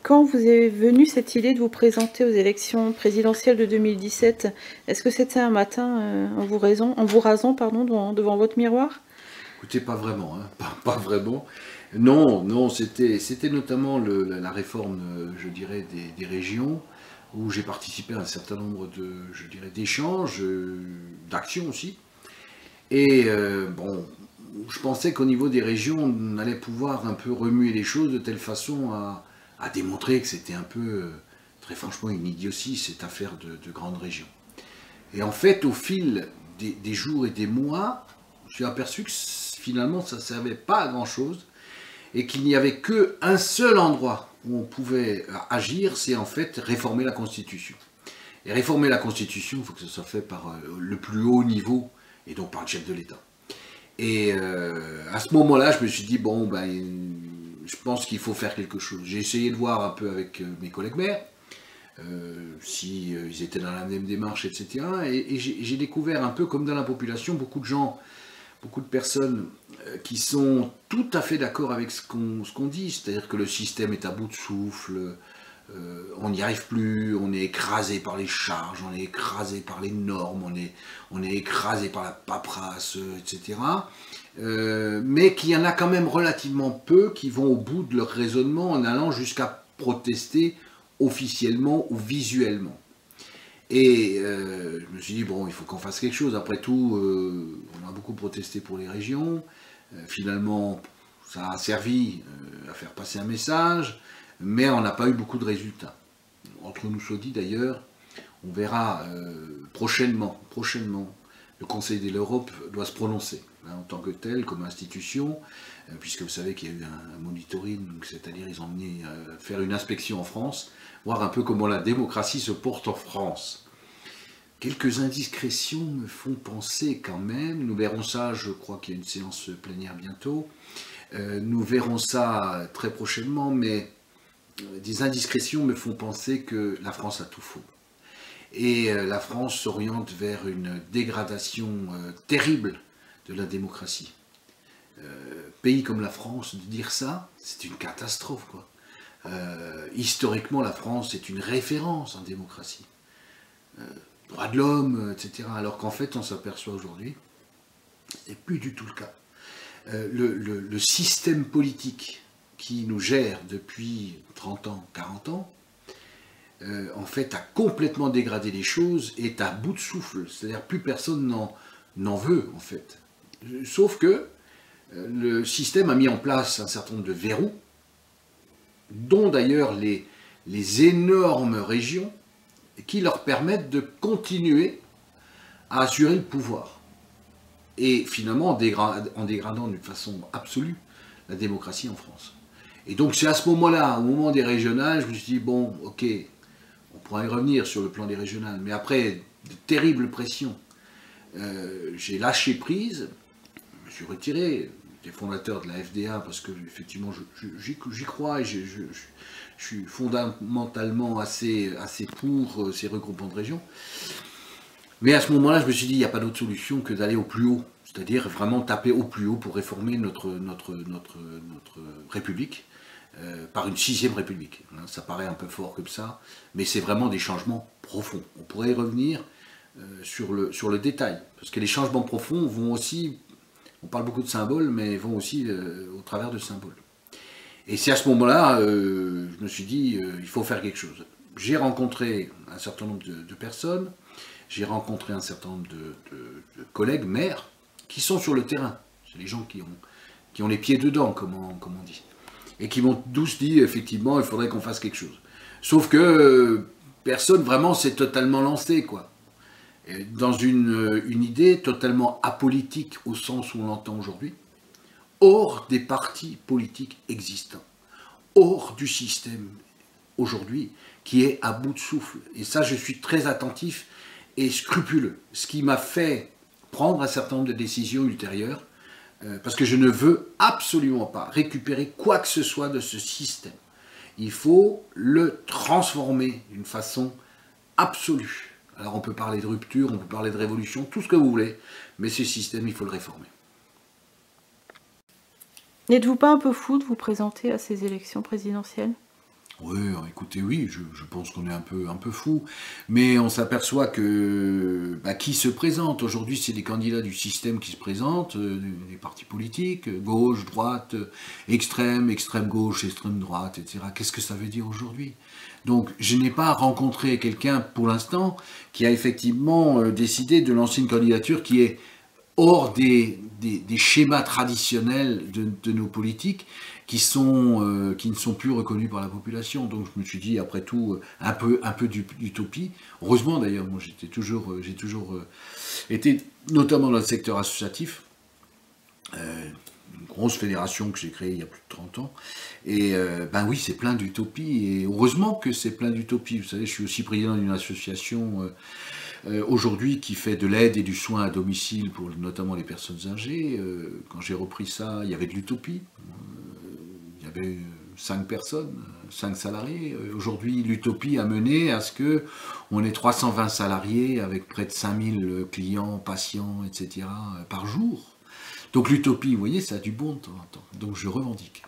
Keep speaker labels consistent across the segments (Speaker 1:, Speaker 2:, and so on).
Speaker 1: Quand vous est venue cette idée de vous présenter aux élections présidentielles de 2017, est-ce que c'était un matin en vous rasant pardon, devant votre miroir?
Speaker 2: Écoutez, pas vraiment, hein, pas vraiment. Non, non, c'était notamment la réforme, je dirais, des régions, où j'ai participé à un certain nombre de, je dirais, d'échanges, d'actions aussi. Et bon, je pensais qu'au niveau des régions, on allait pouvoir un peu remuer les choses de telle façon à démontrer que c'était un peu, très franchement, une idiotie, cette affaire de grande région. Et en fait, au fil des jours et des mois, je suis aperçu que finalement, ça ne servait pas à grand-chose et qu'il n'y avait qu'un seul endroit où on pouvait agir, c'est en fait réformer la Constitution. Et réformer la Constitution, il faut que ce soit fait par le plus haut niveau, et donc par le chef de l'État. Et à ce moment-là, je me suis dit, bon, ben, je pense qu'il faut faire quelque chose. J'ai essayé de voir un peu avec mes collègues maires, si ils étaient dans la même démarche, etc. Et j'ai découvert un peu comme dans la population, beaucoup de gens, beaucoup de personnes qui sont tout à fait d'accord avec ce qu'on dit, c'est-à-dire que le système est à bout de souffle, on n'y arrive plus, on est écrasé par les charges, on est écrasé par les normes, on est écrasé par la paperasse, etc. Mais qu'il y en a quand même relativement peu qui vont au bout de leur raisonnement en allant jusqu'à protester officiellement ou visuellement. Et je me suis dit, bon, il faut qu'on fasse quelque chose. Après tout, on a beaucoup protesté pour les régions. Finalement, ça a servi à faire passer un message, mais on n'a pas eu beaucoup de résultats. Entre nous soit dit d'ailleurs, on verra prochainement, le Conseil de l'Europe doit se prononcer hein, en tant que tel, comme institution, puisque vous savez qu'il y a eu un monitoring, c'est-à-dire ils ont mené faire une inspection en France, voir un peu comment la démocratie se porte en France. Quelques indiscrétions me font penser quand même, nous verrons ça, je crois qu'il y a une séance plénière bientôt, nous verrons ça très prochainement, mais des indiscrétions me font penser que la France a tout faux. Et la France s'oriente vers une dégradation terrible de la démocratie. Pays comme la France, de dire ça, c'est une catastrophe, quoi. Historiquement, la France est une référence en démocratie. Droits de l'homme, etc. Alors qu'en fait, on s'aperçoit aujourd'hui, c'est plus du tout le cas. Le système politique qui nous gère depuis 30 ans, 40 ans, en fait, a complètement dégradé les choses, est à bout de souffle. C'est-à-dire plus personne n'en veut, en fait. Sauf que le système a mis en place un certain nombre de verrous, dont d'ailleurs les énormes régions, qui leur permettent de continuer à assurer le pouvoir. Et finalement, en dégradant d'une façon absolue la démocratie en France. Et donc c'est à ce moment-là, au moment des régionales, je me suis dit, bon, ok, on pourra y revenir sur le plan des régionales, mais après de terribles pressions, j'ai lâché prise, je me suis retiré des fondateurs de la FDA parce que effectivement j'y crois et je suis fondamentalement assez pour ces regroupements de régions. Mais à ce moment-là, je me suis dit, il n'y a pas d'autre solution que d'aller au plus haut, c'est-à-dire vraiment taper au plus haut pour réformer notre République par une sixième République. Ça paraît un peu fort comme ça, mais c'est vraiment des changements profonds. On pourrait y revenir sur le détail, parce que les changements profonds vont aussi, on parle beaucoup de symboles, mais vont aussi au travers de symboles. Et c'est à ce moment-là, je me suis dit, il faut faire quelque chose. J'ai rencontré un certain nombre de personnes, j'ai rencontré un certain nombre de collègues maires qui sont sur le terrain. C'est les gens qui ont les pieds dedans, comme on dit. Et qui m'ont tous dit, effectivement, il faudrait qu'on fasse quelque chose. Sauf que personne vraiment s'est totalement lancé, quoi. Dans une idée totalement apolitique au sens où on l'entend aujourd'hui, hors des partis politiques existants, hors du système aujourd'hui qui est à bout de souffle. Et ça, je suis très attentif et scrupuleux, ce qui m'a fait prendre un certain nombre de décisions ultérieures, parce que je ne veux absolument pas récupérer quoi que ce soit de ce système. Il faut le transformer d'une façon absolue. Alors on peut parler de rupture, on peut parler de révolution, tout ce que vous voulez, mais ce système, il faut le réformer.
Speaker 1: N'êtes-vous pas un peu fou de vous présenter à ces élections présidentielles?
Speaker 2: Oui, écoutez, oui, je pense qu'on est un peu fou, mais on s'aperçoit que qui se présente aujourd'hui, c'est des candidats du système qui se présentent, des partis politiques, gauche, droite, extrême, extrême gauche, extrême droite, etc. Qu'est-ce que ça veut dire aujourd'hui? Donc, je n'ai pas rencontré quelqu'un pour l'instant qui a effectivement décidé de lancer une candidature qui est hors des schémas traditionnels de nos politiques qui ne sont plus reconnus par la population. Donc je me suis dit, après tout, un peu d'utopie. Heureusement d'ailleurs, moi j'ai toujours été, notamment dans le secteur associatif, une grosse fédération que j'ai créée il y a plus de 30 ans. Et oui, c'est plein d'utopies. Et heureusement que c'est plein d'utopies. Vous savez, je suis aussi président d'une association aujourd'hui qui fait de l'aide et du soin à domicile pour notamment les personnes âgées. Quand j'ai repris ça, il y avait de l'utopie. Il y avait 5 personnes, 5 salariés. Aujourd'hui, l'utopie a mené à ce que on ait 320 salariés avec près de 5000 clients, patients, etc. par jour. Donc l'utopie, vous voyez, ça a du bon de temps en temps. Donc je revendique.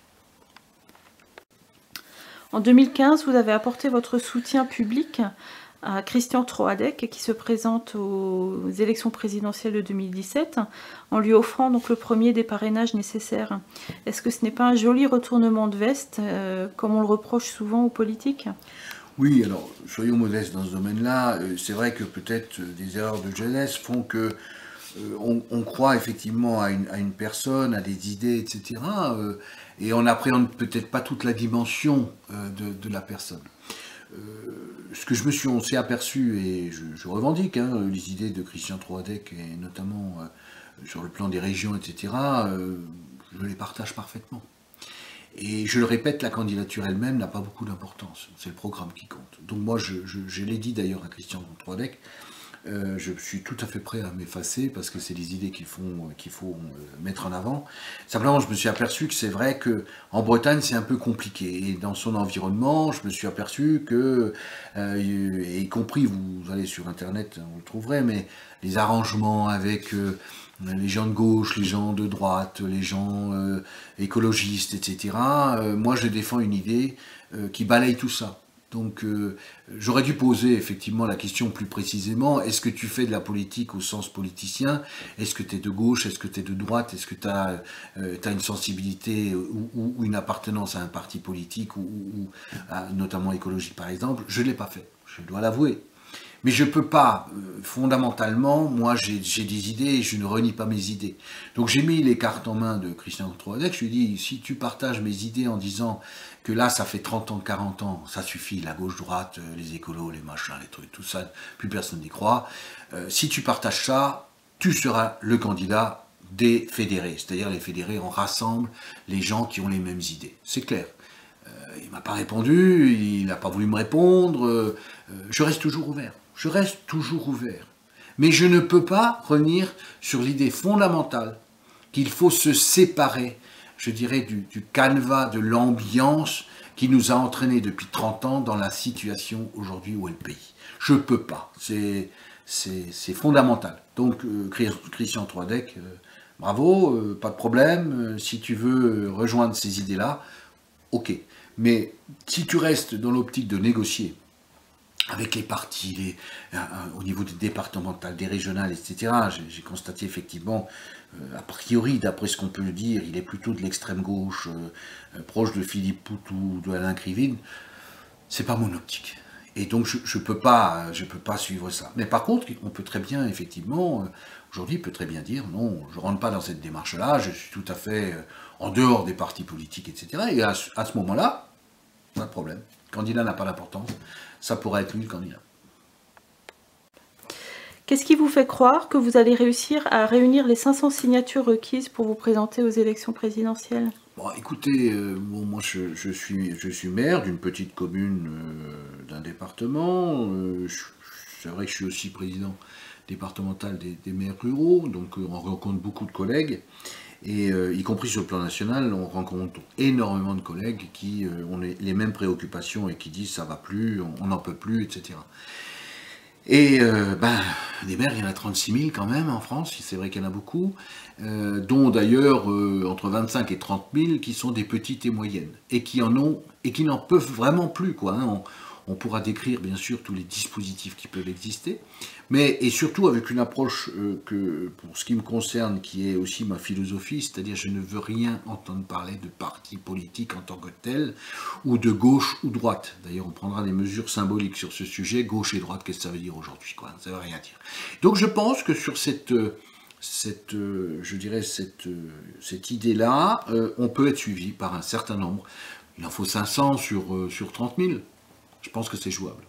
Speaker 1: En 2015, vous avez apporté votre soutien public à Christian Troadec, qui se présente aux élections présidentielles de 2017, en lui offrant donc le premier des parrainages nécessaires. Est-ce que ce n'est pas un joli retournement de veste, comme on le reproche souvent aux politiques?
Speaker 2: Oui, alors, soyons modestes dans ce domaine-là. C'est vrai que peut-être des erreurs de jeunesse font que on croit effectivement à une personne, à des idées, etc. Et on n'appréhende peut-être pas toute la dimension de la personne. Ce que on s'est aperçu, et je revendique les idées de Christian Troadec, et notamment sur le plan des régions, etc., je les partage parfaitement. Et je le répète, la candidature elle-même n'a pas beaucoup d'importance, c'est le programme qui compte. Donc moi, je l'ai dit d'ailleurs à Christian Troadec, je suis tout à fait prêt à m'effacer parce que c'est des idées qu'il faut mettre en avant. Simplement, je me suis aperçu que c'est vrai qu'en Bretagne, c'est un peu compliqué. Et dans son environnement, je me suis aperçu que, et y compris, vous allez sur Internet, vous le trouverez, mais les arrangements avec les gens de gauche, les gens de droite, les gens écologistes, etc. Moi, je défends une idée qui balaye tout ça. Donc j'aurais dû poser effectivement la question plus précisément, est-ce que tu fais de la politique au sens politicien? Est-ce que tu es de gauche? Est-ce que tu es de droite? Est-ce que tu as une sensibilité ou une appartenance à un parti politique ou notamment écologique par exemple? Je ne l'ai pas fait, je dois l'avouer. Mais je ne peux pas, fondamentalement, moi j'ai des idées et je ne renie pas mes idées. Donc j'ai mis les cartes en main de Christian Troadec, je lui ai dit, si tu partages mes idées en disant que là ça fait 30 ans, 40 ans, ça suffit, la gauche-droite, les écolos, les machins, les trucs, tout ça, plus personne n'y croit. Si tu partages ça, tu seras le candidat des fédérés. C'est-à-dire les fédérés, on rassemble les gens qui ont les mêmes idées. C'est clair. Il ne m'a pas répondu, il n'a pas voulu me répondre, je reste toujours ouvert. Je reste toujours ouvert. Mais je ne peux pas revenir sur l'idée fondamentale qu'il faut se séparer, je dirais, du canevas, de l'ambiance qui nous a entraînés depuis 30 ans dans la situation aujourd'hui où est le pays. Je ne peux pas. C'est fondamental. Donc, Christian Troadec, bravo, pas de problème. Si tu veux rejoindre ces idées-là, ok. Mais si tu restes dans l'optique de négocier, avec les partis, au niveau des départementales, des régionales, etc., j'ai constaté effectivement, a priori, d'après ce qu'on peut dire, il est plutôt de l'extrême gauche, proche de Philippe Poutou, de Alain Krivine. C'est pas mon optique. Et donc je peux pas suivre ça. Mais par contre, on peut très bien, effectivement, aujourd'hui, peut très bien dire, non, je rentre pas dans cette démarche-là, je suis tout à fait en dehors des partis politiques, etc. Et à ce moment-là, pas de problème. Le candidat n'a pas d'importance. Ça pourrait être lui le candidat.
Speaker 1: Qu'est-ce qui vous fait croire que vous allez réussir à réunir les 500 signatures requises pour vous présenter aux élections présidentielles?
Speaker 2: Bon, écoutez, moi je suis maire d'une petite commune d'un département. C'est vrai que je suis aussi président départemental des maires ruraux, donc on rencontre beaucoup de collègues. Et y compris sur le plan national, on rencontre énormément de collègues qui ont les mêmes préoccupations et qui disent ça va plus, on n'en peut plus, etc. Et des maires, il y en a 36 000 quand même en France, c'est vrai qu'il y en a beaucoup, dont d'ailleurs entre 25 et 30 000 qui sont des petites et moyennes, et qui n'en peuvent vraiment plus, quoi. Hein. On pourra décrire bien sûr tous les dispositifs qui peuvent exister, mais et surtout avec une approche que, pour ce qui me concerne, qui est aussi ma philosophie, c'est-à-dire je ne veux rien entendre parler de parti politique en tant que tel, ou de gauche ou droite. D'ailleurs, on prendra des mesures symboliques sur ce sujet, gauche et droite, qu'est-ce que ça veut dire aujourd'hui, quoi? Ça ne veut rien dire. Donc je pense que sur cette idée-là, on peut être suivi par un certain nombre. Il en faut 500 sur 30 000. Je pense que c'est jouable.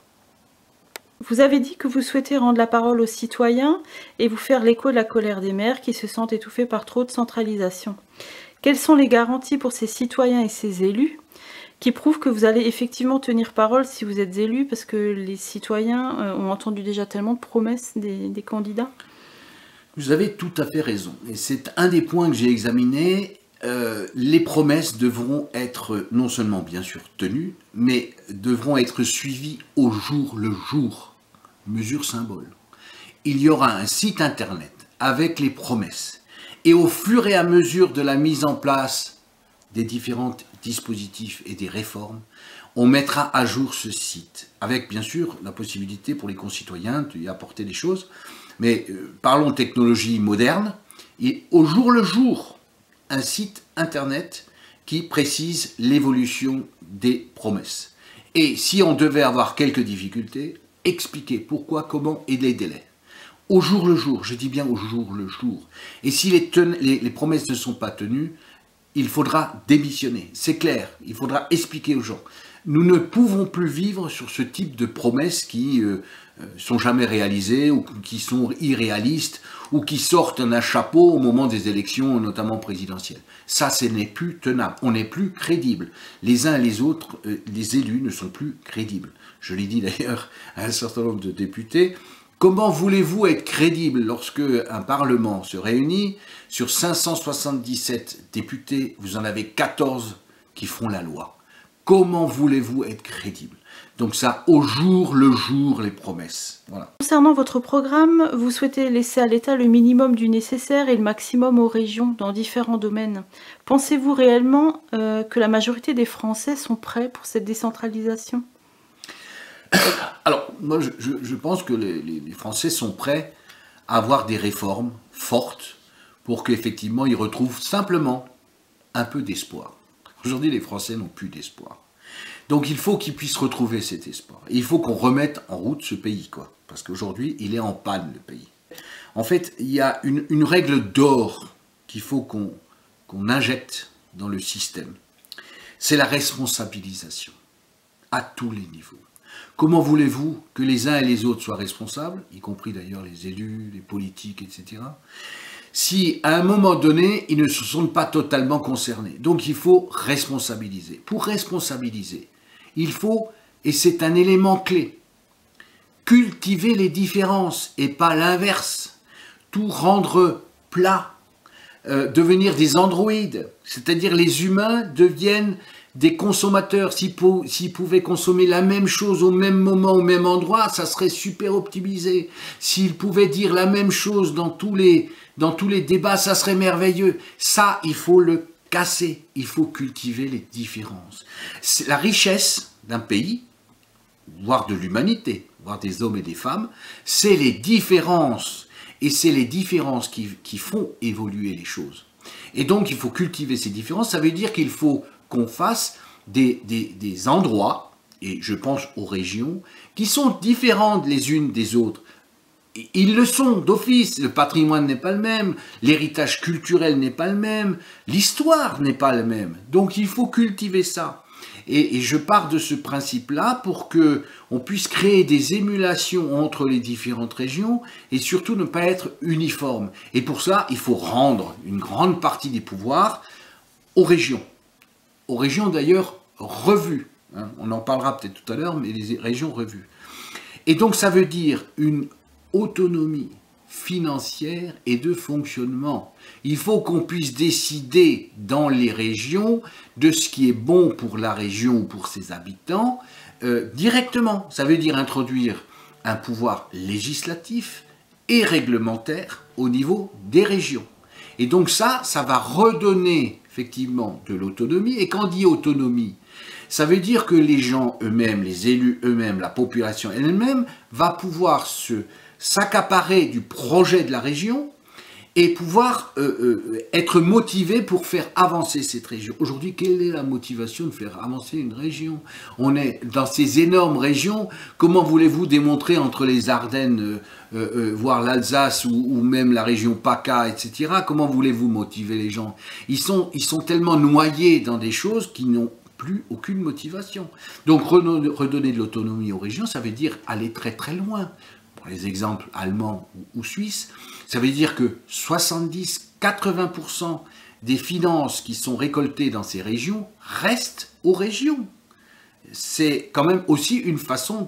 Speaker 1: Vous avez dit que vous souhaitez rendre la parole aux citoyens et vous faire l'écho de la colère des maires qui se sentent étouffés par trop de centralisation. Quelles sont les garanties pour ces citoyens et ces élus qui prouvent que vous allez effectivement tenir parole si vous êtes élu, parce que les citoyens ont entendu déjà tellement de promesses des candidats?
Speaker 2: Vous avez tout à fait raison. Et c'est un des points que j'ai examiné. Les promesses devront être non seulement bien sûr tenues, mais devront être suivies au jour le jour. Mesure symbole. Il y aura un site internet avec les promesses. Et au fur et à mesure de la mise en place des différents dispositifs et des réformes, on mettra à jour ce site, avec bien sûr la possibilité pour les concitoyens d'y apporter des choses. Mais parlons technologie moderne, et au jour le jour, un site internet qui précise l'évolution des promesses. Et si on devait avoir quelques difficultés, expliquer pourquoi, comment et les délais. Au jour le jour, je dis bien au jour le jour. Et si les promesses ne sont pas tenues, il faudra démissionner, c'est clair, il faudra expliquer aux gens. Nous ne pouvons plus vivre sur ce type de promesses qui sont jamais réalisées ou qui sont irréalistes ou qui sortent d'un chapeau au moment des élections, notamment présidentielles. Ça, ce n'est plus tenable. On n'est plus crédible. Les uns et les autres, les élus ne sont plus crédibles. Je l'ai dit d'ailleurs à un certain nombre de députés. Comment voulez-vous être crédible lorsque un Parlement se réunit? Sur 577 députés, vous en avez 14 qui font la loi. Comment voulez-vous être crédible? Donc ça, au jour le jour, les promesses. Voilà.
Speaker 1: Concernant votre programme, vous souhaitez laisser à l'État le minimum du nécessaire et le maximum aux régions dans différents domaines. Pensez-vous réellement que la majorité des Français sont prêts pour cette décentralisation?
Speaker 2: Alors, moi, je pense que les Français sont prêts à avoir des réformes fortes pour qu'effectivement, ils retrouvent simplement un peu d'espoir. Aujourd'hui, les Français n'ont plus d'espoir. Donc, il faut qu'ils puissent retrouver cet espoir. Et il faut qu'on remette en route ce pays, quoi. Parce qu'aujourd'hui, il est en panne, le pays. En fait, il y a une règle d'or qu'il faut qu'on injecte dans le système. C'est la responsabilisation, à tous les niveaux. Comment voulez-vous que les uns et les autres soient responsables, y compris d'ailleurs les élus, les politiques, etc., si à un moment donné, ils ne se sentent pas totalement concernés? Donc il faut responsabiliser. Pour responsabiliser, il faut, et c'est un élément clé, cultiver les différences et pas l'inverse. Tout rendre plat, devenir des androïdes, c'est-à-dire les humains deviennent des consommateurs. S'ils pouvaient consommer la même chose au même moment, au même endroit, ça serait super optimisé. S'ils pouvaient dire la même chose dans tous les débats, ça serait merveilleux. Ça, il faut le casser. Il faut cultiver les différences. La richesse d'un pays, voire de l'humanité, voire des hommes et des femmes, c'est les différences. Et c'est les différences qui font évoluer les choses. Et donc, il faut cultiver ces différences. Ça veut dire qu'il faut qu'on fasse des endroits, et je pense aux régions, qui sont différentes les unes des autres. Ils le sont d'office, le patrimoine n'est pas le même, l'héritage culturel n'est pas le même, l'histoire n'est pas la même. Donc il faut cultiver ça. Et je pars de ce principe-là pour qu'on puisse créer des émulations entre les différentes régions et surtout ne pas être uniforme. Et pour ça, il faut rendre une grande partie des pouvoirs aux régions. Aux régions d'ailleurs revues. Hein. On en parlera peut-être tout à l'heure, mais les régions revues. Et donc ça veut dire une autonomie financière et de fonctionnement. Il faut qu'on puisse décider dans les régions de ce qui est bon pour la région ou pour ses habitants directement. Ça veut dire introduire un pouvoir législatif et réglementaire au niveau des régions. Et donc ça va redonner effectivement de l'autonomie. Et quand on dit autonomie, ça veut dire que les gens eux-mêmes, les élus eux-mêmes, la population elle-même, va pouvoir s'accaparer du projet de la région et pouvoir être motivé pour faire avancer cette région. Aujourd'hui, quelle est la motivation de faire avancer une région? On est dans ces énormes régions. Comment voulez-vous démontrer entre les Ardennes, voire l'Alsace ou même la région PACA, etc. Comment voulez-vous motiver les gens? Ils sont tellement noyés dans des choses qui n'ont plus aucune motivation. Donc redonner de l'autonomie aux régions, ça veut dire aller très très loin. Pour les exemples allemands ou suisses, ça veut dire que 70-80% des finances qui sont récoltées dans ces régions restent aux régions. C'est quand même aussi une façon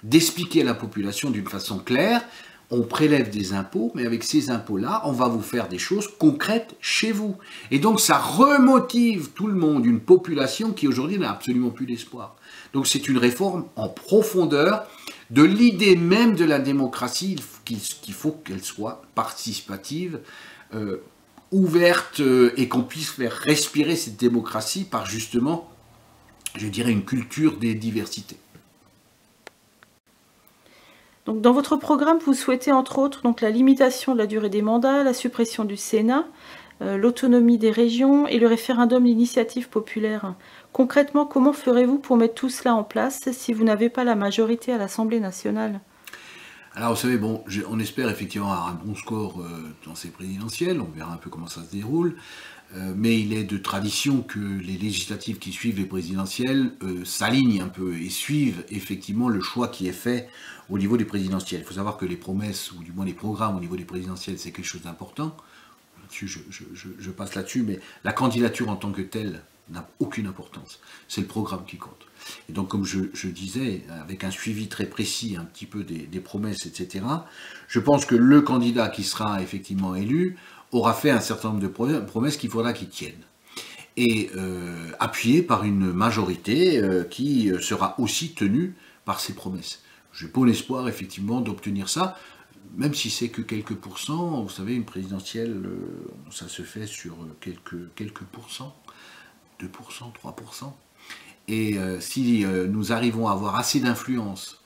Speaker 2: d'expliquer à la population d'une façon claire. On prélève des impôts, mais avec ces impôts-là, on va vous faire des choses concrètes chez vous. Et donc ça remotive tout le monde, une population qui aujourd'hui n'a absolument plus d'espoir. Donc c'est une réforme en profondeur de l'idée même de la démocratie, qu'il faut qu'elle soit participative, ouverte, et qu'on puisse faire respirer cette démocratie par justement, je dirais, une culture des diversités.
Speaker 1: Donc, dans votre programme, vous souhaitez entre autres donc, la limitation de la durée des mandats, la suppression du Sénat, l'autonomie des régions et le référendum d'initiative populaire. Concrètement, comment ferez-vous pour mettre tout cela en place si vous n'avez pas la majorité à l'Assemblée nationale?
Speaker 2: Alors, vous savez, bon, on espère effectivement avoir un bon score dans ces présidentielles, on verra un peu comment ça se déroule, mais il est de tradition que les législatives qui suivent les présidentielles s'alignent un peu et suivent effectivement le choix qui est fait au niveau des présidentielles. Il faut savoir que les promesses, ou du moins les programmes au niveau des présidentielles, c'est quelque chose d'important. Je passe là-dessus, mais la candidature en tant que telle n'a aucune importance. C'est le programme qui compte. Et donc, comme je disais, avec un suivi très précis un petit peu des promesses, etc., je pense que le candidat qui sera effectivement élu aura fait un certain nombre de promesses qu'il faudra qu'il tienne. Et appuyé par une majorité qui sera aussi tenue par ses promesses. J'ai bon espoir effectivement d'obtenir ça, même si c'est que quelques pourcents. Vous savez, une présidentielle, ça se fait sur quelques pourcents, 2%, 3%. Et si nous arrivons à avoir assez d'influence,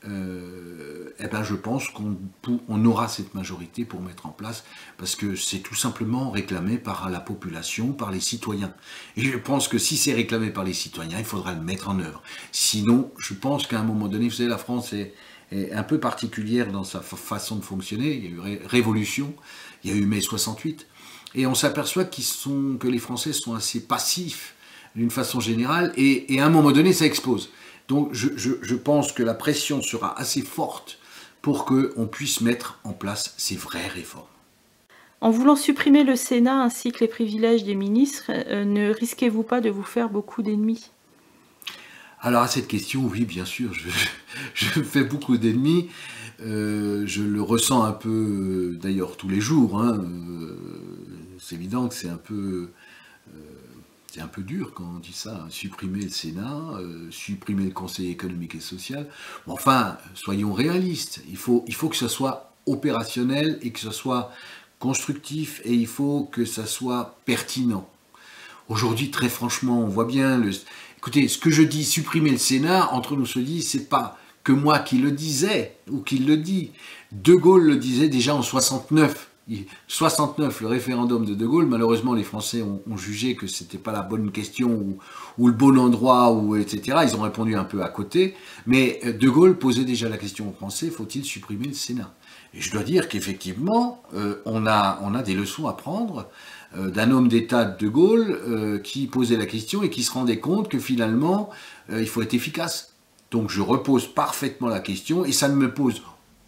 Speaker 2: eh ben je pense qu'on aura cette majorité pour mettre en place, parce que c'est tout simplement réclamé par la population, par les citoyens. Et je pense que si c'est réclamé par les citoyens, il faudra le mettre en œuvre. Sinon, je pense qu'à un moment donné, vous savez, la France est un peu particulière dans sa façon de fonctionner. Il y a eu Révolution, il y a eu mai 68, et on s'aperçoit que les Français sont assez passifs d'une façon générale, et à un moment donné, ça explose. Donc je pense que la pression sera assez forte pour qu'on puisse mettre en place ces vraies réformes.
Speaker 1: En voulant supprimer le Sénat ainsi que les privilèges des ministres, ne risquez-vous pas de vous faire beaucoup d'ennemis?
Speaker 2: Alors à cette question, oui, bien sûr, je fais beaucoup d'ennemis. Je le ressens un peu, d'ailleurs, tous les jours. Hein. C'est évident que c'est un peu dur quand on dit ça, hein. Supprimer le Sénat, supprimer le Conseil économique et social. Bon, enfin, soyons réalistes. Il faut que ça soit opérationnel et que ça soit constructif, et il faut que ça soit pertinent. Aujourd'hui, très franchement, on voit bien... Écoutez, ce que je dis, supprimer le Sénat, entre nous se dit, c'est pas que moi qui le disais, ou qui le dit. De Gaulle le disait déjà en 69. 69, le référendum de Gaulle, malheureusement les Français ont jugé que c'était pas la bonne question ou le bon endroit, etc. Ils ont répondu un peu à côté, mais De Gaulle posait déjà la question aux Français, faut-il supprimer le Sénat? Et je dois dire qu'effectivement, on a des leçons à prendre d'un homme d'État de Gaulle qui posait la question et qui se rendait compte que finalement, il faut être efficace. Donc je repose parfaitement la question, et ça ne me pose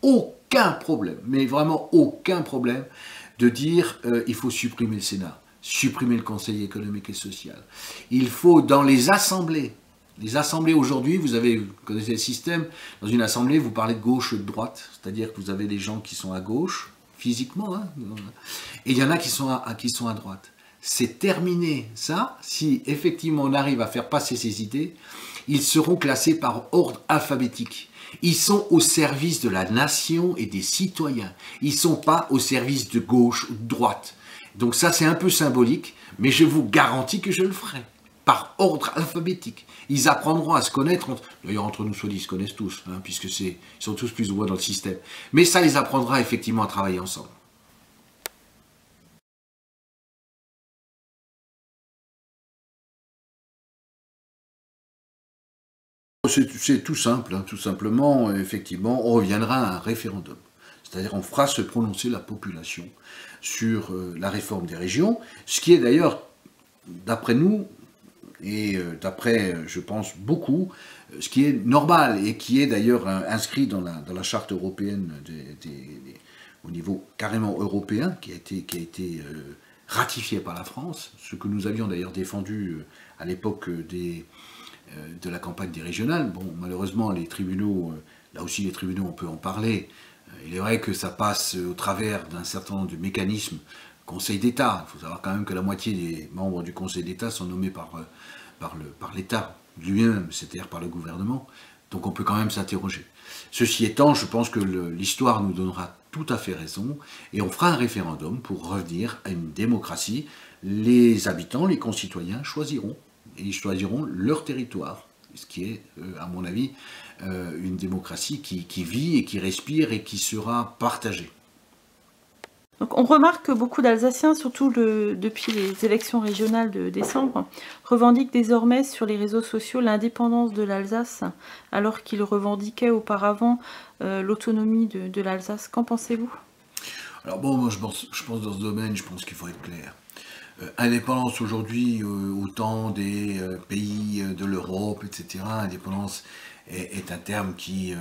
Speaker 2: aucun problème, mais vraiment aucun problème, de dire il faut supprimer le Sénat, supprimer le Conseil économique et social. Il faut, dans les assemblées aujourd'hui, vous connaissez le système, dans une assemblée, vous parlez de gauche et de droite, c'est-à-dire que vous avez des gens qui sont à gauche, physiquement, hein, et il y en a qui sont à droite. c'est terminé. Ça, si effectivement on arrive à faire passer ces idées, ils seront classés par ordre alphabétique. Ils sont au service de la nation et des citoyens. Ils ne sont pas au service de gauche ou de droite. Donc ça, c'est un peu symbolique, mais je vous garantis que je le ferai. Par ordre alphabétique. Ils apprendront à se connaître. D'ailleurs, entre nous soit dit, ils se connaissent tous, hein, puisque ils sont tous plus ou moins dans le système. Mais ça les apprendra effectivement à travailler ensemble. C'est tout simple, hein, tout simplement, effectivement, on reviendra à un référendum. C'est-à-dire on fera se prononcer la population sur la réforme des régions, ce qui est d'ailleurs, d'après nous, et d'après, je pense, beaucoup, ce qui est normal et qui est d'ailleurs inscrit dans la charte européenne au niveau carrément européen, qui a été ratifié par la France, ce que nous avions d'ailleurs défendu à l'époque de la campagne des régionales. Bon, malheureusement, les tribunaux, là aussi les tribunaux, on peut en parler. Il est vrai que ça passe au travers d'un certain nombre de mécanismes. Conseil d'État, il faut savoir quand même que la moitié des membres du Conseil d'État sont nommés par l'État lui-même, c'est-à-dire par le gouvernement. Donc on peut quand même s'interroger. Ceci étant, je pense que l'histoire nous donnera tout à fait raison et on fera un référendum pour revenir à une démocratie. Les habitants, les concitoyens choisiront. Et ils choisiront leur territoire, ce qui est, à mon avis, une démocratie qui vit et qui respire et qui sera partagée.
Speaker 1: Donc on remarque que beaucoup d'Alsaciens, surtout depuis les élections régionales de décembre, revendiquent désormais sur les réseaux sociaux l'indépendance de l'Alsace, alors qu'ils revendiquaient auparavant l'autonomie de l'Alsace. Qu'en pensez-vous?
Speaker 2: Alors bon, moi je pense dans ce domaine, je pense qu'il faut être clair. Indépendance aujourd'hui, autant des pays de l'Europe, etc. Indépendance est un terme qui,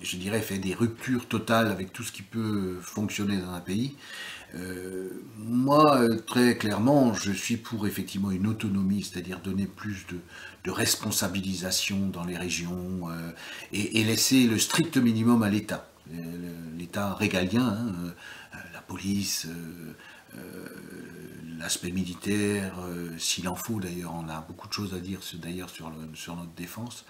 Speaker 2: je dirais, fait des ruptures totales avec tout ce qui peut fonctionner dans un pays. Moi, très clairement, je suis pour effectivement une autonomie, c'est-à-dire donner plus de responsabilisation dans les régions et laisser le strict minimum à l'État. L'État régalien, hein, la police, l'aspect militaire, s'il en faut d'ailleurs, on a beaucoup de choses à dire d'ailleurs sur notre défense.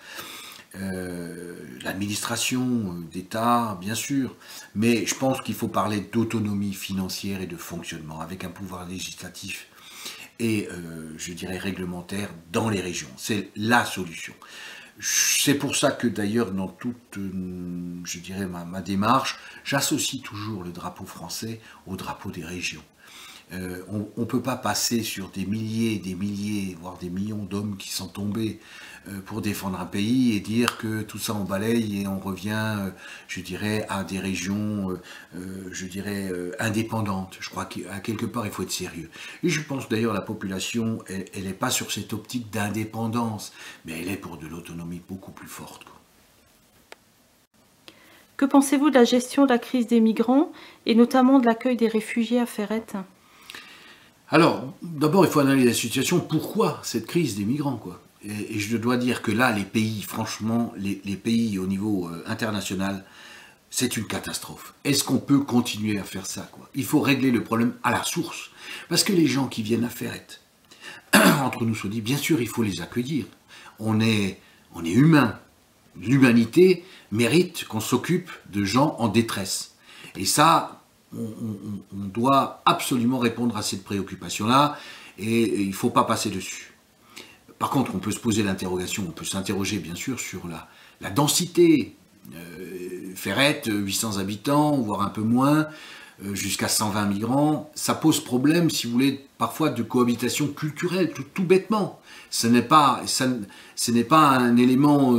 Speaker 2: L'administration d'État, bien sûr, mais je pense qu'il faut parler d'autonomie financière et de fonctionnement avec un pouvoir législatif et, je dirais, réglementaire dans les régions. C'est la solution. C'est pour ça que d'ailleurs dans toute, je dirais, ma démarche, j'associe toujours le drapeau français au drapeau des régions. On ne peut pas passer sur des milliers, voire des millions d'hommes qui sont tombés pour défendre un pays et dire que tout ça on balaye et on revient, je dirais, à des régions, je dirais, indépendantes. Je crois qu'à quelque part il faut être sérieux. Et je pense d'ailleurs la population, elle n'est pas sur cette optique d'indépendance, mais elle est pour de l'autonomie beaucoup plus forte, quoi.
Speaker 1: Que pensez-vous de la gestion de la crise des migrants et notamment de l'accueil des réfugiés à Ferrette?
Speaker 2: Alors, d'abord, il faut analyser la situation. Pourquoi cette crise des migrants, quoi? Et je dois dire que là, les pays, franchement, les pays au niveau international, c'est une catastrophe. Est-ce qu'on peut continuer à faire ça, quoi? Il faut régler le problème à la source. Parce que les gens qui viennent à Ferrette, entre nous soit dit, bien sûr, il faut les accueillir. On est humain. L'humanité mérite qu'on s'occupe de gens en détresse. Et ça, on doit absolument répondre à cette préoccupation-là et il ne faut pas passer dessus. Par contre, on peut se poser l'interrogation, on peut s'interroger bien sûr sur la densité. Ferrette, 800 habitants, voire un peu moins, jusqu'à 120 migrants, ça pose problème, si vous voulez, parfois de cohabitation culturelle, tout bêtement. Ce n'est pas un élément,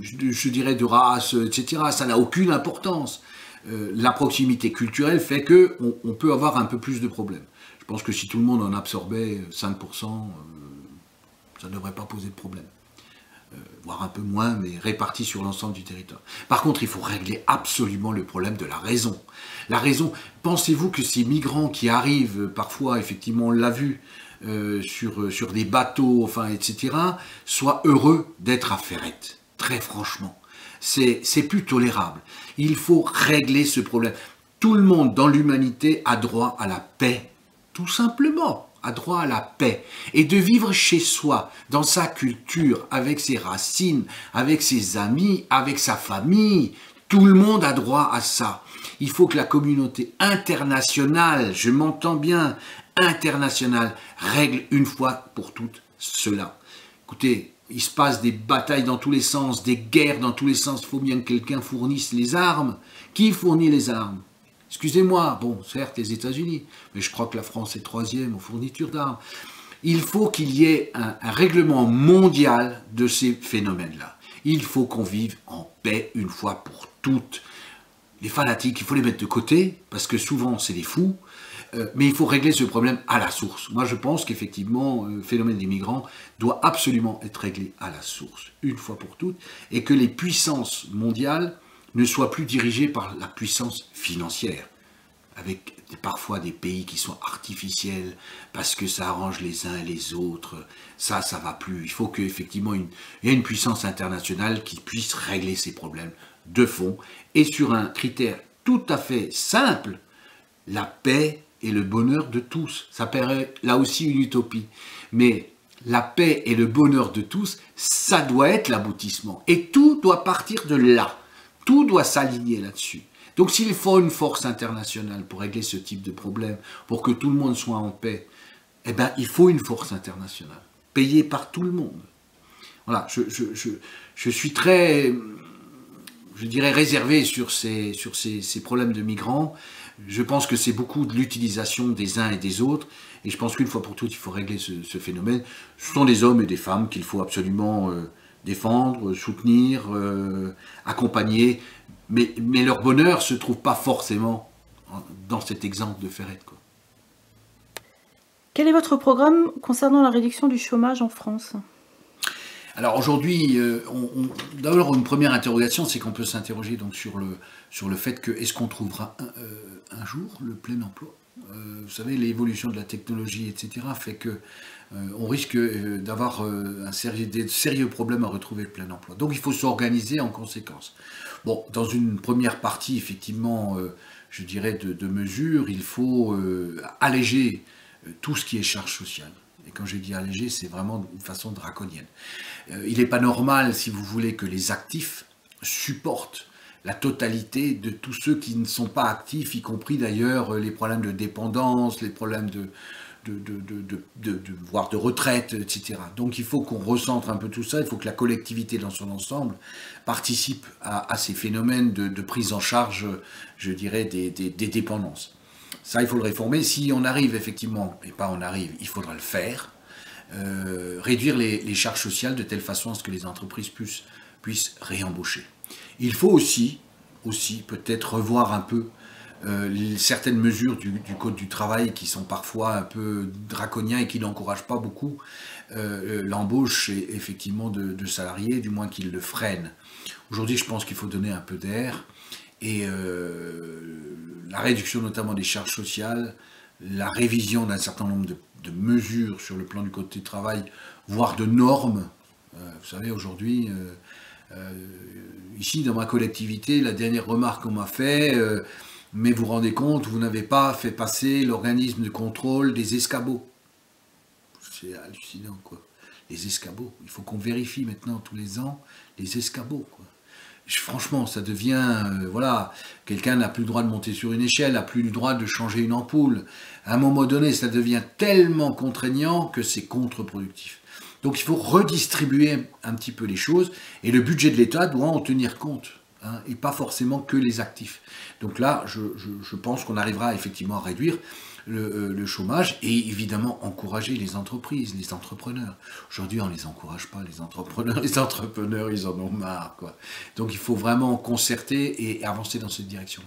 Speaker 2: je dirais, de race, etc. Ça n'a aucune importance. La proximité culturelle fait qu'on peut avoir un peu plus de problèmes. Je pense que si tout le monde en absorbait 5%, ça ne devrait pas poser de problème. Voire un peu moins, mais réparti sur l'ensemble du territoire. Par contre, il faut régler absolument le problème de la raison. La raison, pensez-vous que ces migrants qui arrivent, parfois, effectivement, on l'a vu, sur des bateaux, enfin, etc., soient heureux d'être à Ferrette, très franchement. C'est plus tolérable. Il faut régler ce problème. Tout le monde dans l'humanité a droit à la paix tout simplement, a droit à la paix et de vivre chez soi, dans sa culture, avec ses racines, avec ses amis, avec sa famille. Tout le monde a droit à ça. Il faut que la communauté internationale, je m'entends bien, internationale, règle une fois pour toutes cela. Écoutez, il se passe des batailles dans tous les sens, des guerres dans tous les sens. Il faut bien que quelqu'un fournisse les armes. Qui fournit les armes? Excusez-moi, bon, certes, les États-Unis, mais je crois que la France est troisième aux fournitures d'armes. Il faut qu'il y ait un règlement mondial de ces phénomènes-là. Il faut qu'on vive en paix une fois pour toutes. Les fanatiques, il faut les mettre de côté, parce que souvent, c'est des fous. Mais il faut régler ce problème à la source. Moi, je pense qu'effectivement, le phénomène des migrants doit absolument être réglé à la source, une fois pour toutes, et que les puissances mondiales ne soient plus dirigées par la puissance financière, avec parfois des pays qui sont artificiels, parce que ça arrange les uns et les autres. Ça va plus. Il faut qu'effectivement, il y ait une puissance internationale qui puisse régler ces problèmes de fond, et sur un critère tout à fait simple, la paix et le bonheur de tous. Ça paraît là aussi une utopie. Mais la paix et le bonheur de tous, ça doit être l'aboutissement. Et tout doit partir de là. Tout doit s'aligner là-dessus. Donc s'il faut une force internationale pour régler ce type de problème, pour que tout le monde soit en paix, eh bien il faut une force internationale, payée par tout le monde. Voilà, je suis très, je dirais, réservé sur ces problèmes de migrants. Je pense que c'est beaucoup de l'utilisation des uns et des autres, et je pense qu'une fois pour toutes, il faut régler ce phénomène. Ce sont des hommes et des femmes qu'il faut absolument défendre, soutenir, accompagner, mais leur bonheur ne se trouve pas forcément dans cet exemple de Ferret, quoi.
Speaker 1: Quel est votre programme concernant la réduction du chômage en France ?
Speaker 2: Alors aujourd'hui, d'abord une première interrogation, c'est qu'on peut s'interroger donc sur le fait que est-ce qu'on trouvera un jour le plein emploi. Vous savez, l'évolution de la technologie, etc., fait que on risque d'avoir des sérieux problèmes à retrouver le plein emploi. Donc il faut s'organiser en conséquence. Bon, dans une première partie, effectivement, je dirais de mesures, il faut alléger tout ce qui est charge sociale. Et quand je dis alléger, c'est vraiment une façon draconienne. Il n'est pas normal, si vous voulez, que les actifs supportent la totalité de tous ceux qui ne sont pas actifs, y compris d'ailleurs les problèmes de dépendance, les problèmes voire de retraite, etc. Donc il faut qu'on recentre un peu tout ça, il faut que la collectivité dans son ensemble participe à ces phénomènes de prise en charge, je dirais, des dépendances. Ça, il faut le réformer. Si on arrive effectivement, et pas on arrive, il faudra le faire, réduire les charges sociales de telle façon à ce que les entreprises puissent réembaucher. Il faut aussi peut-être revoir un peu certaines mesures du Code du travail qui sont parfois un peu draconiens et qui n'encouragent pas beaucoup l'embauche effectivement de salariés, du moins qu'ils le freinent. Aujourd'hui, je pense qu'il faut donner un peu d'air. Et la réduction notamment des charges sociales, la révision d'un certain nombre de mesures sur le plan du Code du travail, voire de normes. Vous savez, aujourd'hui, ici dans ma collectivité, la dernière remarque qu'on m'a fait, mais vous vous rendez compte, vous n'avez pas fait passer l'organisme de contrôle des escabeaux. C'est hallucinant, quoi. Les escabeaux. Il faut qu'on vérifie maintenant tous les ans les escabeaux, quoi. Franchement, ça devient, voilà, quelqu'un n'a plus le droit de monter sur une échelle, n'a plus le droit de changer une ampoule. À un moment donné, ça devient tellement contraignant que c'est contre-productif. Donc il faut redistribuer un petit peu les choses, et le budget de l'État doit en tenir compte, hein, et pas forcément que les actifs. Donc là, je pense qu'on arrivera effectivement à réduire le chômage et évidemment encourager les entreprises, les entrepreneurs. Aujourd'hui, on ne les encourage pas, les entrepreneurs. Les entrepreneurs, ils en ont marre, quoi. Donc il faut vraiment concerter et avancer dans cette direction.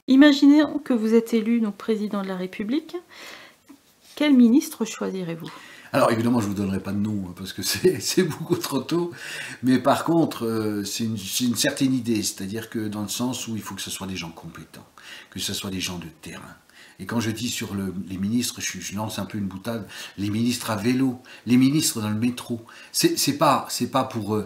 Speaker 1: Imaginez que vous êtes élu donc président de la République. Quel ministre choisirez-vous ?
Speaker 2: Alors évidemment, je ne vous donnerai pas de nom, hein, parce que c'est beaucoup trop tôt, mais par contre, c'est une certaine idée, c'est-à-dire que dans le sens où il faut que ce soit des gens compétents, que ce soit des gens de terrain. Et quand je dis sur les ministres, je lance un peu une boutade, les ministres à vélo, les ministres dans le métro, c'est pas pour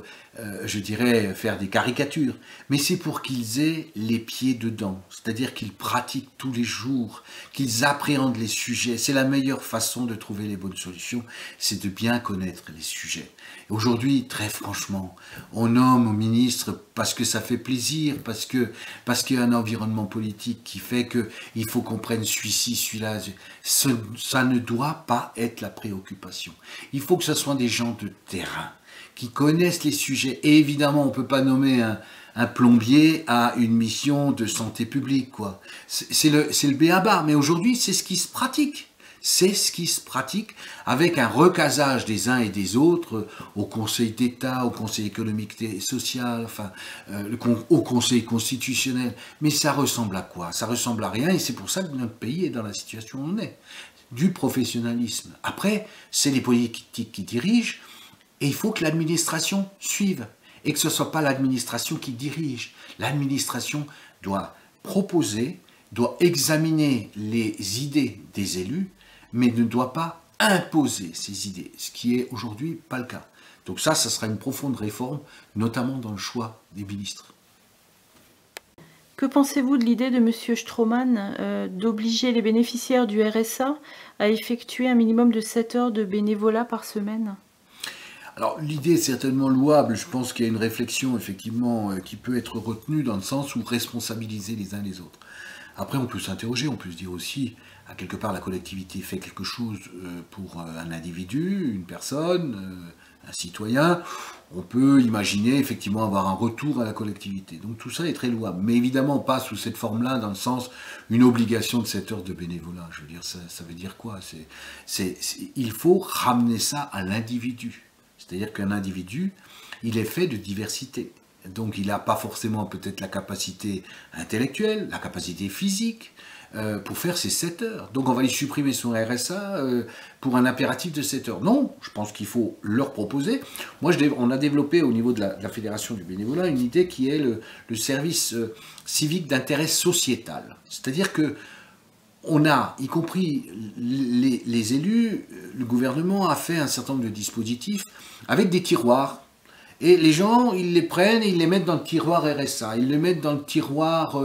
Speaker 2: je dirais, faire des caricatures, mais c'est pour qu'ils aient les pieds dedans, c'est-à-dire qu'ils pratiquent tous les jours, qu'ils appréhendent les sujets. C'est la meilleure façon de trouver les bonnes solutions, c'est de bien connaître les sujets. Aujourd'hui, très franchement, on nomme au ministre parce que ça fait plaisir, parce qu'il y a un environnement politique qui fait qu'il faut qu'on prenne celui-ci, celui-là. Ça ne doit pas être la préoccupation. Il faut que ce soit des gens de terrain, qui connaissent les sujets. Et évidemment, on ne peut pas nommer un plombier à une mission de santé publique, quoi. C'est le b.a.-ba, mais aujourd'hui, c'est ce qui se pratique. C'est ce qui se pratique avec un recasage des uns et des autres au Conseil d'État, au Conseil économique et social, enfin, au Conseil constitutionnel. Mais ça ressemble à quoi? Ça ressemble à rien, et c'est pour ça que notre pays est dans la situation où on est. Du professionnalisme. Après, c'est les politiques qui dirigent, et il faut que l'administration suive, et que ce ne soit pas l'administration qui dirige. L'administration doit proposer, doit examiner les idées des élus, mais ne doit pas imposer ces idées, ce qui est aujourd'hui pas le cas. Donc ça sera une profonde réforme, notamment dans le choix des ministres.
Speaker 1: Que pensez-vous de l'idée de M. Stroman d'obliger les bénéficiaires du RSA à effectuer un minimum de 7 heures de bénévolat par semaine?
Speaker 2: Alors l'idée est certainement louable, je pense qu'il y a une réflexion effectivement qui peut être retenue dans le sens où responsabiliser les uns les autres. Après on peut s'interroger, on peut se dire aussi, à quelque part la collectivité fait quelque chose pour un individu, une personne, un citoyen, on peut imaginer effectivement avoir un retour à la collectivité. Donc tout ça est très louable, mais évidemment pas sous cette forme-là, dans le sens une obligation de 7 heures de bénévolat. Je veux dire, ça veut dire quoi? Il faut ramener ça à l'individu. C'est-à-dire qu'un individu, il est fait de diversité. Donc il n'a pas forcément peut-être la capacité intellectuelle, la capacité physique pour faire ces 7 heures. Donc on va lui supprimer son RSA pour un impératif de 7 heures. Non, je pense qu'il faut leur proposer. Moi, on a développé au niveau de la Fédération du bénévolat une idée qui est le service civique d'intérêt sociétal. C'est-à-dire que on a, y compris les élus, le gouvernement a fait un certain nombre de dispositifs avec des tiroirs. Et les gens, ils les prennent et ils les mettent dans le tiroir RSA, ils les mettent dans le tiroir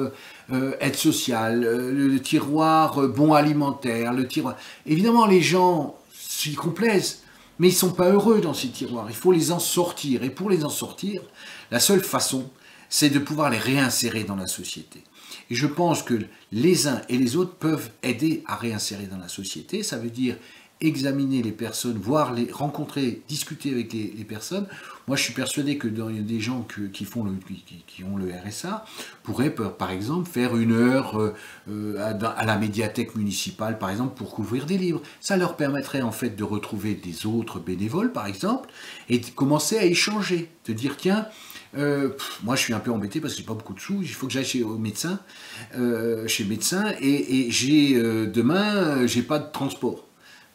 Speaker 2: aide sociale, le tiroir bon alimentaire, le tiroir... Évidemment, les gens s'y complaisent, mais ils ne sont pas heureux dans ces tiroirs. Il faut les en sortir. Et pour les en sortir, la seule façon, c'est de pouvoir les réinsérer dans la société. Et je pense que les uns et les autres peuvent aider à réinsérer dans la société. Ça veut dire examiner les personnes, voir les rencontrer, discuter avec les personnes. Moi, je suis persuadé que des gens qui ont le RSA pourraient, par exemple, faire 1 heure à la médiathèque municipale, par exemple, pour couvrir des livres. Ça leur permettrait, en fait, de retrouver des autres bénévoles, par exemple, et de commencer à échanger, de dire, tiens, moi je suis un peu embêté parce que j'ai pas beaucoup de sous, il faut que j'aille chez le médecin, et demain j'ai pas de transport.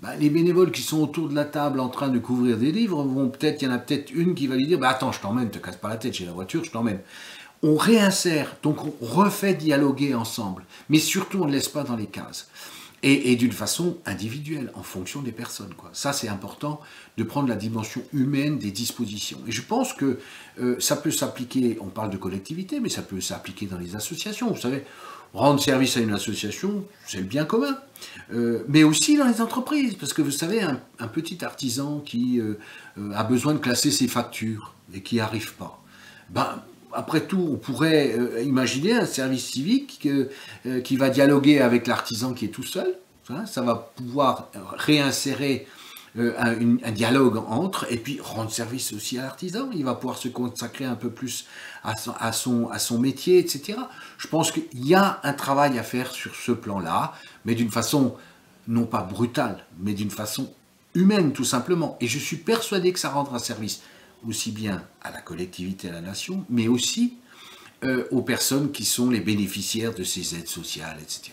Speaker 2: Bah, les bénévoles qui sont autour de la table en train de couvrir des livres il y en a peut-être une qui va lui dire bah, attends, je t'emmène, te casse pas la tête, j'ai la voiture, je t'emmène. On réinsère, donc on refait dialoguer ensemble, mais surtout on ne laisse pas dans les cases. Et d'une façon individuelle, en fonction des personnes, quoi. Ça, c'est important de prendre la dimension humaine des dispositions. Et je pense que ça peut s'appliquer, on parle de collectivité, mais ça peut s'appliquer dans les associations. Vous savez, rendre service à une association, c'est le bien commun. Mais aussi dans les entreprises, parce que vous savez, un petit artisan qui a besoin de classer ses factures et qui n'y arrive pas, ben, après tout, on pourrait imaginer un service civique qui va dialoguer avec l'artisan qui est tout seul. Ça va pouvoir réinsérer un dialogue entre, et puis rendre service aussi à l'artisan. Il va pouvoir se consacrer un peu plus à son métier, etc. Je pense qu'il y a un travail à faire sur ce plan-là, mais d'une façon non pas brutale, mais d'une façon humaine, tout simplement. Et je suis persuadé que ça rendra service aussi bien à la collectivité, à la nation, mais aussi aux personnes qui sont les bénéficiaires de ces aides sociales, etc.